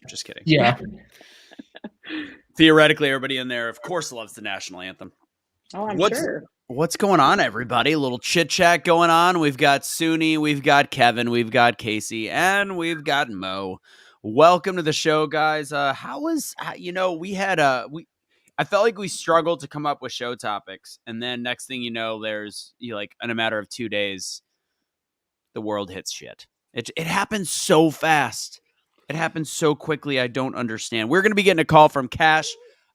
Just kidding. Yeah. Theoretically, everybody in there, of course, loves the national anthem. Oh, I'm sure. What's going on, everybody? A little chit chat going on. We've got Suni, we've got Kevin, we've got Casey, and we've got Mo. Welcome to the show, guys. I felt like we struggled to come up with show topics, and then next thing you know, there's in a matter of 2 days, the world hits shit. It happens so fast. It happens so quickly. I don't understand. We're going to be getting a call from Cash,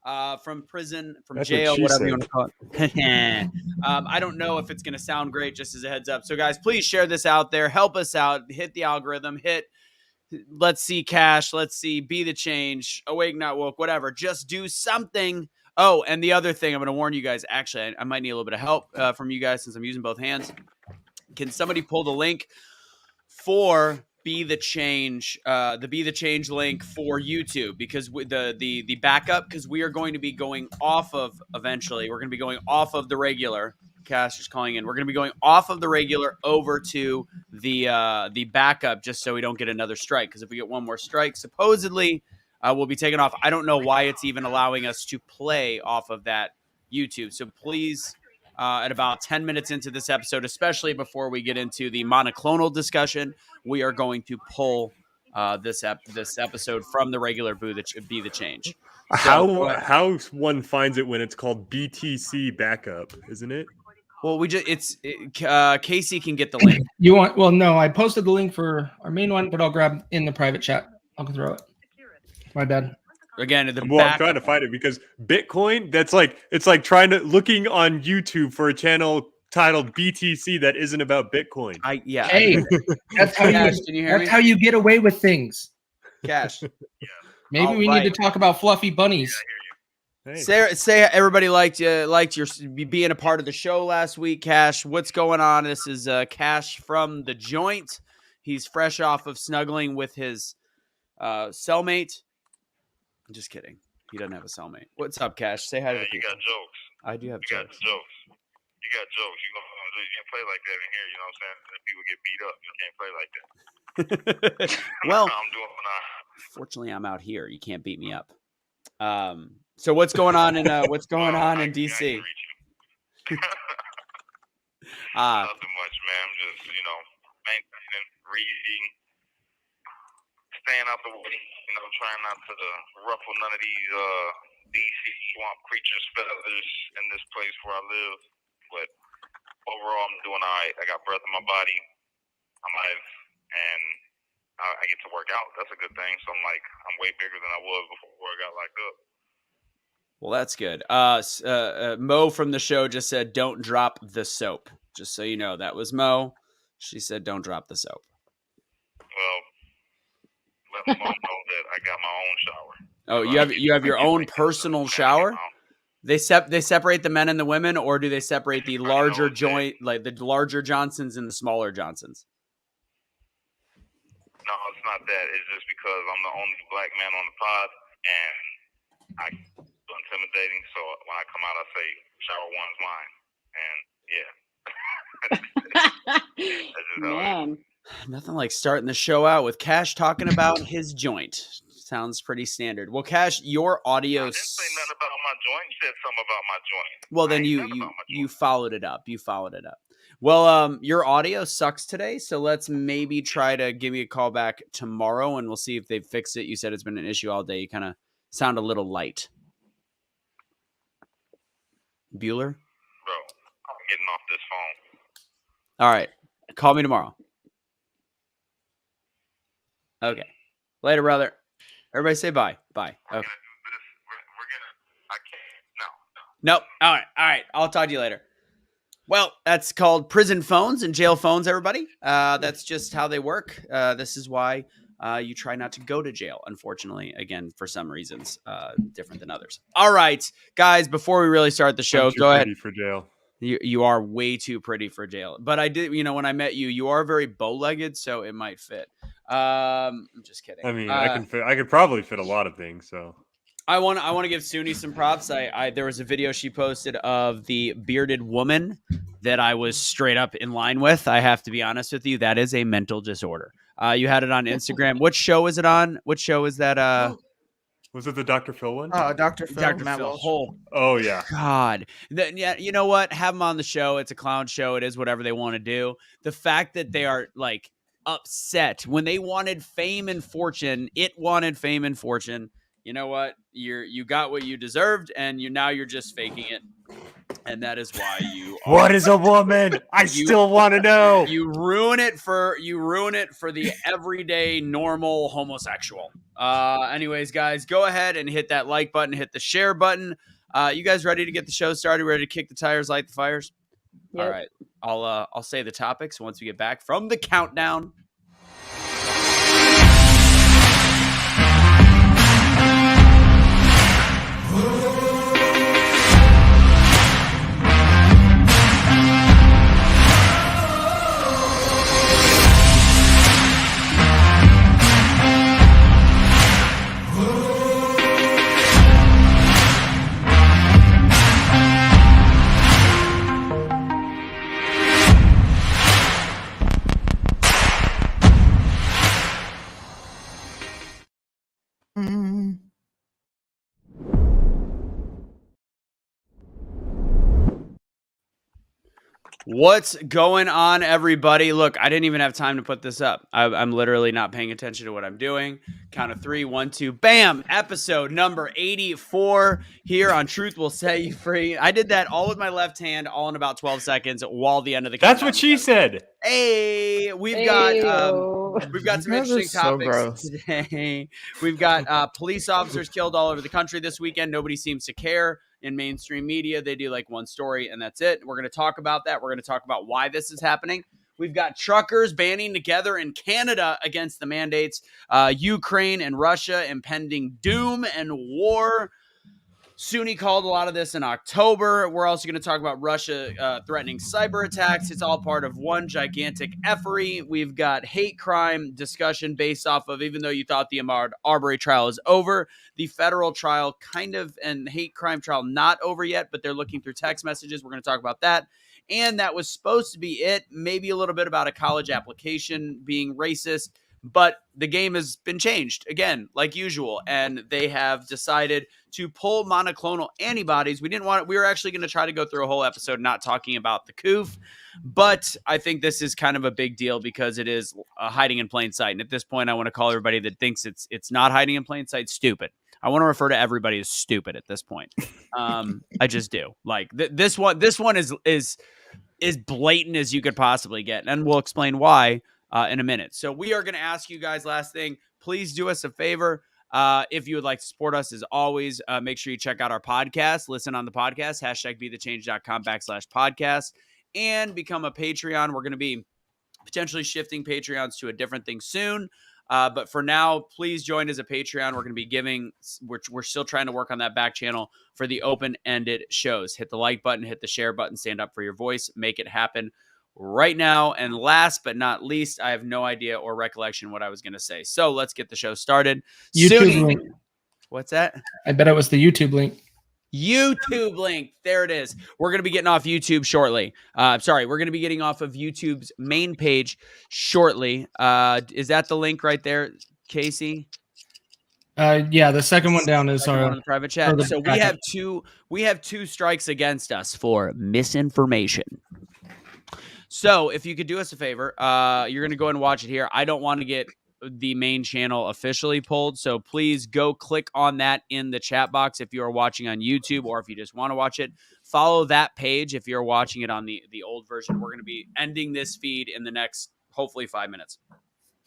from prison, from jail, whatever you want to call it. I don't know if it's going to sound great, just as a heads up. So, guys, please share this out there. Help us out. Hit the algorithm. Let's see Cash. Let's see Be the Change. Awake, Not Woke, whatever. Just do something. Oh, and the other thing, I'm going to warn you guys. Actually, I might need a little bit of help from you guys since I'm using both hands. Can somebody pull the link for Be the Change, the Be the Change link for YouTube, because the backup, because we are going to be going off of eventually. We're going to be going off of the regular. Cash is calling in. We're going to be going off of the regular over to the backup, just so we don't get another strike. Because if we get one more strike, supposedly we'll be taken off. I don't know why it's even allowing us to play off of that YouTube. So please. At about 10 minutes into this episode, especially before we get into the monoclonal discussion, we are going to pull this episode from the regular Be the Change. So, how one finds it when it's called BTC backup, isn't it? Well, Casey can get the link. You want? Well, no, I posted the link for our main one, but I'll grab in the private chat. I'll throw it. My bad. Again, I'm trying to find it because Bitcoin, it's like looking on YouTube for a channel titled BTC that isn't about Bitcoin. Hey, that's how you get away with things. Cash. Maybe we need to talk about fluffy bunnies. Hey. Say everybody liked your being a part of the show last week, Cash. What's going on? This is Cash from the joint. He's fresh off of snuggling with his cellmate. I'm just kidding. He doesn't have a cellmate. What's up, Cash? Say hi to the people. You got jokes. I do have jokes. You got jokes. You can't play like that in here. You know what I'm saying? If people get beat up, you can't play like that. Well, I'm doing fortunately, I'm out here. You can't beat me up. So what's going on in DC? Nothing much, man. I'm just maintaining, reading, staying out the way. Trying not to ruffle none of these DC swamp creatures' feathers in this place where I live. But overall, I'm doing all right. I got breath in my body. I'm alive, and I get to work out. That's a good thing. So I'm way bigger than I was before I got locked up. Well, that's good. Mo from the show just said, "Don't drop the soap." Just so you know, that was Mo. She said, "Don't drop the soap." Well. Let Mo know that I got my own shower. Oh, you have your own personal shower? They separate the men and the women, or do they separate the larger joint, like the larger Johnsons and the smaller Johnsons? No, it's not that. It's just because I'm the only black man on the pod, and I feel intimidating. So when I come out, I say shower one's mine, and yeah. That's just how it is. Nothing like starting the show out with Cash talking about his joint. Sounds pretty standard. Well, Cash, your audio. I didn't say nothing about my joint. You said something about my joint. Well, then you followed it up. Well, your audio sucks today, so let's maybe try to give you a call back tomorrow, and we'll see if they've fixed it. You said it's been an issue all day. You kind of sound a little light. Bueller? Bro, I'm getting off this phone. All right. Call me tomorrow. Okay. Later, brother. Everybody say bye. Bye. Okay. I can't. No. Nope. All right. I'll talk to you later. Well, that's called prison phones and jail phones, everybody. That's just how they work. This is why you try not to go to jail, unfortunately, again, for some reasons, different than others. All right, guys, before we really start the show, go ahead. For jail. You are way too pretty for jail. But I did, when I met you, you are very bow-legged, so it might fit. I'm just kidding. I mean, I could probably fit a lot of things, so. I want to give Suni some props. There was a video she posted of the bearded woman that I was straight up in line with. I have to be honest with you, that is a mental disorder. You had it on Instagram. What show is it on? What show is that? Was it the Dr. Phil one? Dr. Phil, Dr. Matt Phil. Walsh. Oh yeah. God. Yeah, you know what? Have them on the show. It's a clown show. It is whatever they want to do. The fact that they are like upset when they wanted fame and fortune, it wanted fame and fortune. You know what? You got what you deserved, and you're just faking it. And that is why you are. What is a woman? I still want to know. You ruin it for the everyday normal homosexual. Anyways, guys, go ahead and hit that like button, hit the share button. You guys ready to get the show started? Ready to kick the tires, light the fires? Yep. All right. I'll say the topics once we get back from the countdown. What's going on, everybody? Look, I didn't even have time to put this up. I'm literally not paying attention to what I'm doing. Count of 3, 1, 2, bam! Episode number 84 here on Truth Will Set You Free. I did that all with my left hand, all in about 12 seconds, while the end of the That's what she said. Hey, we've got some interesting topics today. We've got police officers killed all over the country this weekend. Nobody seems to care. In mainstream media, they do like one story and that's it. We're going to talk about that. We're going to talk about why this is happening. We've got truckers banding together in Canada against the mandates. Ukraine and Russia impending doom and war. Sunni called a lot of this in October. We're also going to talk about Russia threatening cyber attacks. It's all part of one gigantic effery. We've got hate crime discussion based off of, even though you thought the Ahmaud Arbury trial is over, the federal trial kind of, and hate crime trial not over yet, but they're looking through text messages. We're going to talk about that. And that was supposed to be it. Maybe a little bit about a college application being racist. But the game has been changed again, like usual, and they have decided to pull monoclonal antibodies. We were actually going to try to go through a whole episode not talking about the COOF, but I think this is kind of a big deal because it is hiding in plain sight. And at this point, I want to call everybody that thinks it's not hiding in plain sight stupid. I want to refer to everybody as stupid at this point. I just do. Like this one is blatant as you could possibly get, and we'll explain why in a minute. So we are going to ask you guys, last thing, please do us a favor. If you would like to support us, as always, make sure you check out our podcast, listen on the podcast, #BetheChange.com/podcast, and become a Patreon. We're going to be potentially shifting Patreons to a different thing soon. But for now, please join as a Patreon. We're going to be we're still trying to work on that back channel for the open-ended shows. Hit the like button, hit the share button, stand up for your voice, make it happen right now. And last but not least, I have no idea or recollection what I was going to say. So let's get the show started. YouTube link. What's that? I bet it was the YouTube link. YouTube link. There it is. We're going to be getting off YouTube shortly. We're going to be getting off of YouTube's main page shortly. Is that the link right there, Casey? Yeah, the second one down is our on the private chat. So we have two strikes against us for misinformation. So if you could do us a favor, you're going to go and watch it here. I don't want to get the main channel officially pulled, so please go click on that in the chat box if you are watching on YouTube, or if you just want to watch it, follow that page if you're watching it on the old version. We're going to be ending this feed in the next, hopefully, 5 minutes.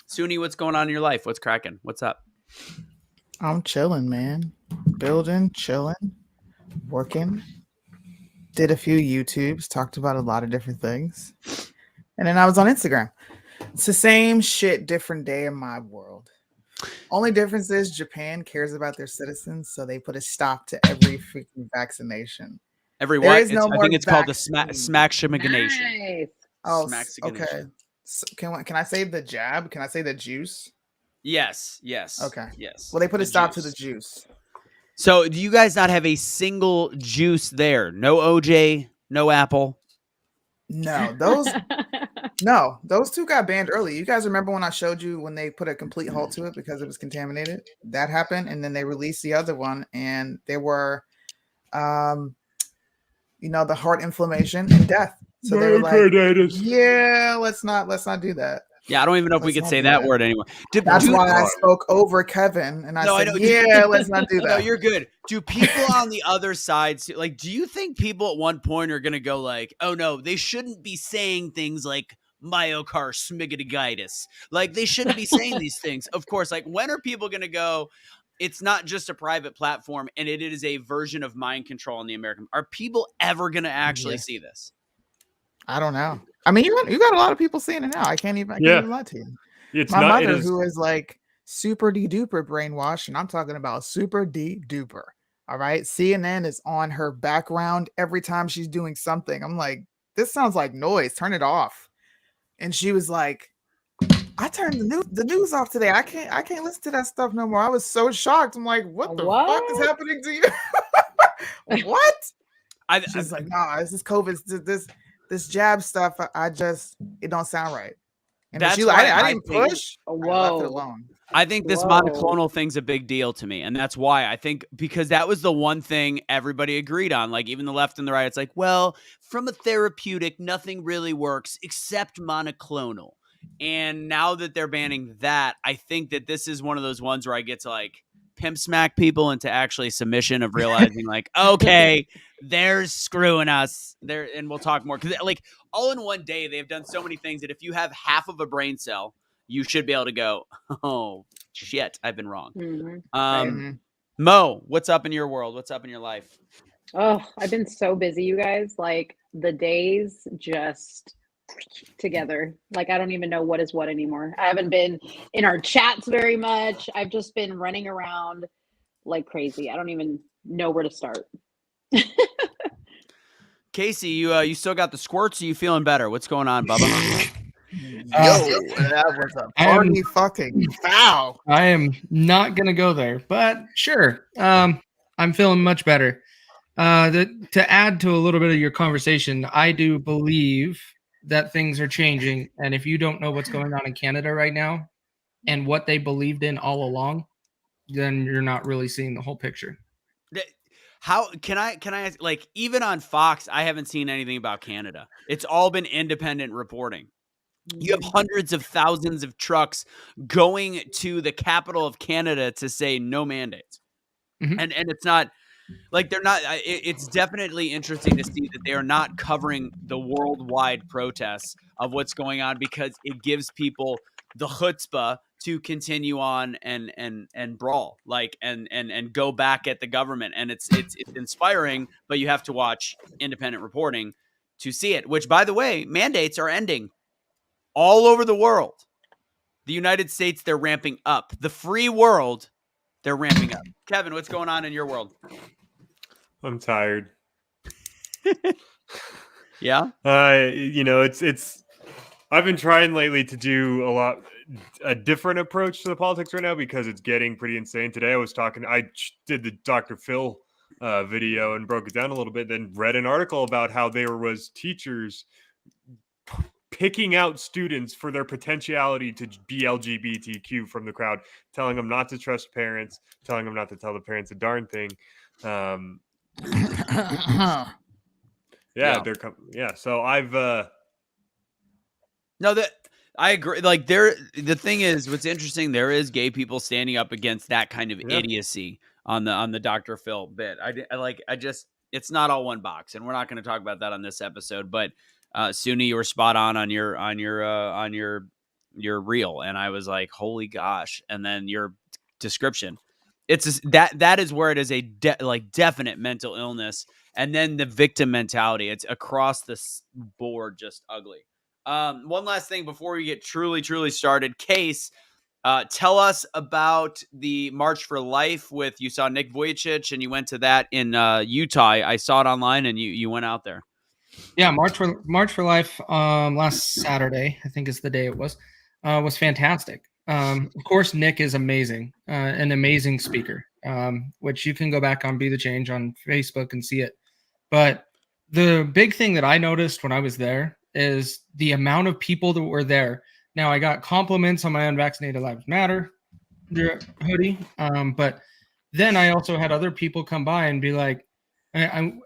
Sunni, what's going on in your life? What's cracking? What's up? I'm chilling, man. Building, chilling, working. Did a few YouTubes, talked about a lot of different things. And then I was on Instagram. It's the same shit, different day in my world. Only difference is Japan cares about their citizens, so they put a stop to every freaking vaccination. Every what? I think it's called the smack-shimmiganation. Nice. Oh, okay. So can I say the jab? Can I say the juice? Yes. Okay. Yes. Well, they put a stop to the juice. So do you guys not have a single juice there? No OJ, no apple? No, those two got banned early. You guys remember when I showed you when they put a complete halt to it because it was contaminated? That happened, and then they released the other one, and there were, the heart inflammation and death. So they were like, yeah, let's not do that. Yeah, I don't even know if we could say that word anymore. That's why I spoke over Kevin, and I said, yeah, let's not do that. No, you're good. Do people on the other side, like, do you think people at one point are going to go like, oh, no, they shouldn't be saying things like myocarditis? Like, they shouldn't be saying these things. Of course, like, when are people going to go, it's not just a private platform, and it is a version of mind control in the American. Are people ever going to actually see this? I don't know. I mean, you got a lot of people seeing it now. I can't even lie to you. My mother, who is like super duper brainwashed, and I'm talking about super duper. All right. CNN is on her background every time she's doing something. I'm like, this sounds like noise. Turn it off. And she was like, I turned the news off today. I can't listen to that stuff no more. I was so shocked. I'm like, what the fuck is happening to you? What? She's like, nah, this is COVID. This jab stuff, it don't sound right. And that's why I didn't push. I left it alone. I think this monoclonal thing's a big deal to me. And that's why I think, because that was the one thing everybody agreed on. Like, even the left and the right, it's like, well, from a therapeutic, nothing really works except monoclonal. And now that they're banning that, I think that this is one of those ones where I get to like pimp smack people into actually submission of realizing like, okay, they're screwing us there. And we'll talk more, because like all in one day, they've done so many things that if you have half of a brain cell, you should be able to go, oh shit, I've been wrong. Mm-hmm. Mo, what's up in your world? What's up in your life? Oh, I've been so busy, you guys. Like, the days just together. Like, I don't even know what is what anymore. I haven't been in our chats very much. I've just been running around like crazy. I don't even know where to start. Casey, you still got the squirts? Are you feeling better? What's going on, Bubba? That was a party fucking foul. I am not gonna go there, but sure. I'm feeling much better. To add to a little bit of your conversation, I do believe that things are changing, and if you don't know what's going on in Canada right now and what they believed in all along, then you're not really seeing the whole picture. How can I ask, like, even on Fox, I haven't seen anything about Canada. It's all been independent reporting. You have hundreds of thousands of trucks going to the capital of Canada to say no mandates. Mm-hmm. And it's not like they're not. It's definitely interesting to see that they are not covering the worldwide protests of what's going on, because it gives people the chutzpah to continue on and brawl, like and go back at the government. And it's inspiring, but you have to watch independent reporting to see it. Which, by the way, mandates are ending all over the world. The United States, they're ramping up. The free world, they're ramping up. Kevin, what's going on in your world? I'm tired. Yeah. It's I've been trying lately to do a different approach to the politics right now, because it's getting pretty insane. Today I did the Dr. Phil video and broke it down a little bit, then read an article about how there was teachers picking out students for their potentiality to be LGBTQ from the crowd, telling them not to trust parents, telling them not to tell the parents a darn thing. So I've no, that I agree. Like, the thing is, what's interesting, there is gay people standing up against that kind of idiocy on the Dr. Phil bit. It's not all one box, and we're not going to talk about that on this episode. But Suni, you were spot on your reel, and I was like, holy gosh! And then your description, it's that is where it is a definite mental illness, and then the victim mentality. It's across the board, just ugly. One last thing before we get truly started. Case, tell us about the March for Life you saw Nick Vujicic, and you went to that in Utah. I saw it online, and you went out there. Yeah, March for Life last Saturday, I think is the day it was fantastic. Of course, Nick is amazing, an amazing speaker, which you can go back on BetheChange on Facebook and see it. But the big thing that I noticed when I was there is the amount of people that were there. Now, I got compliments on my Unvaccinated Lives Matter hoodie, but then I also had other people come by and be like, and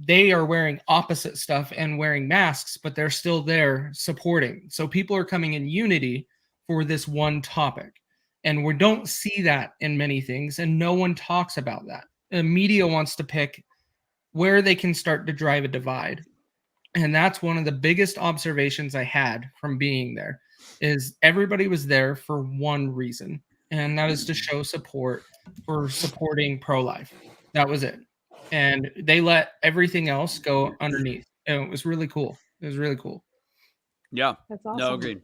they are wearing opposite stuff and wearing masks, but they're still there supporting. So people are coming in unity for this one topic. And we don't see that in many things, and no one talks about that. The media wants to pick where they can start to drive a divide. And that's one of the biggest observations I had from being there is everybody was there for one reason, and that is to show support for supporting pro-life. That was it. And they let everything else go underneath. And it was really cool. It was really cool. Yeah. That's awesome. No, agreed.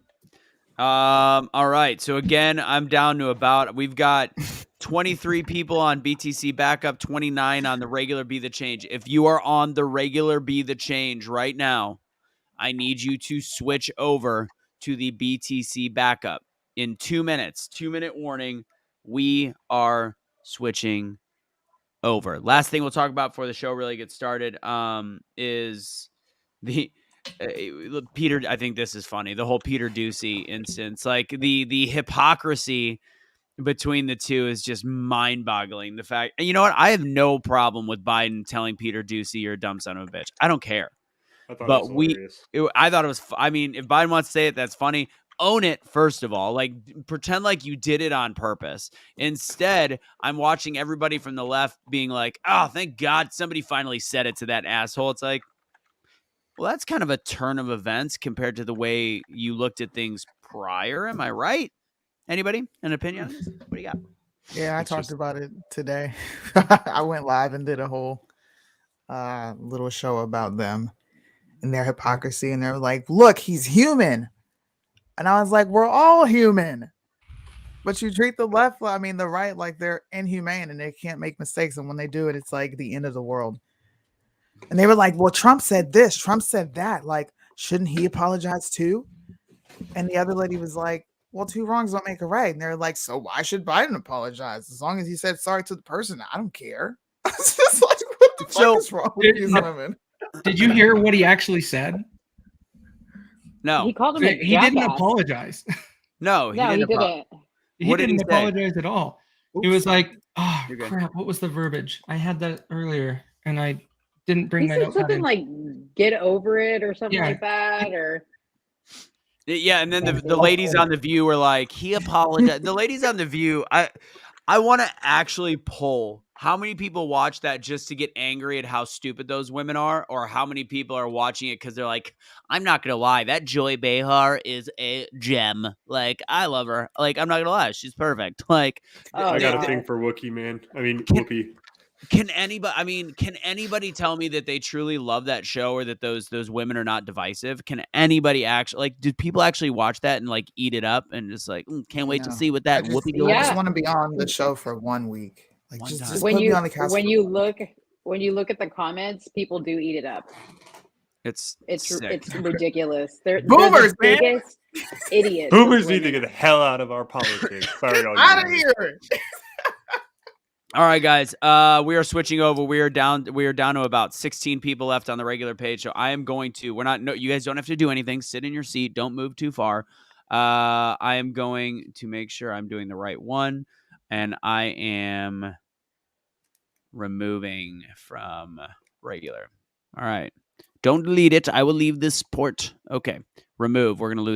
All right. So again, I'm down to we've got 23 people on BTC backup, 29 on the regular Be the Change. If you are on the regular Be the Change right now, I need you to switch over to the BTC backup in 2 minutes. 2-minute warning. We are switching over. Last thing we'll talk about before the show really gets started is the Peter. I think this is funny. The whole Peter Ducey instance, like the hypocrisy between the two is just mind-boggling. The fact, and you know what? I have no problem with Biden telling Peter Ducey you're a dumb son of a bitch. I don't care. I thought But it was hilarious. I thought it was. I mean, if Biden wants to say it, that's funny. Own it, first of all. Like, pretend like you did it on purpose. Instead, I'm watching everybody from the left being like, "Oh, thank God somebody finally said it to that asshole." It's like, well, that's kind of a turn of events compared to the way you looked at things prior. Am I right? Anybody an opinion on this? What do you got? Yeah, I It's talked just- about it today. I went live and did a whole little show about them and their hypocrisy. And they're like, look, he's human. And I was like, we're all human. But you treat the left, I mean, the right, like they're inhumane and they can't make mistakes. And when they do it, it's like the end of the world. And they were like, well, Trump said this, Trump said that. Like, shouldn't he apologize too? And the other lady was like, well, two wrongs don't make a right. And they're like, so why should Biden apologize? As long as he said sorry to the person, I don't care. It's just like, what the fuck is wrong with these women? Did you hear what he actually said? No, He called him a He didn't jackass. apologize. no, No, he didn't. He What did didn't he say? apologize at all. He Oops. was like, oh, You're good. crap. What was the verbiage? I had that earlier and I didn't bring He my said notepad something in. like "get over it" or something Yeah. like that, or Yeah, and then the ladies on The View were like, he apologized. The ladies on The View, I want to actually poll how many people watch that just to get angry at how stupid those women are, or how many people are watching it because they're like, I'm not going to lie, that Joy Behar is a gem. Like, I love her. Like, I'm not going to lie, she's perfect. Like, Oh, I got a no. thing for Wookiee, man. I mean, Whoopi. Can anybody tell me that they truly love that show, or that those women are not divisive? Can anybody actually, like, do people actually watch that and like eat it up and just like, can't wait to No. see what I that just, Whoopi I goes? just Yeah. want to be on the show for 1 week. Like, One just time. put when me you on the cast. when you look at the comments, people do eat it up. It's It's sick. ridiculous. They're Boomers, the man. biggest idiots. Boomers those need to women. get the hell out of our politics. Sorry, all you Out of boomers. here. All right, guys. We are switching over. We are down to about 16 people left on the regular page. So I am going to. You guys don't have to do anything. Sit in your seat. Don't move too far. I am going to make sure I'm doing the right one, and I am removing from regular. All right. Don't delete it. I will leave this port. Okay. Remove. We're gonna lose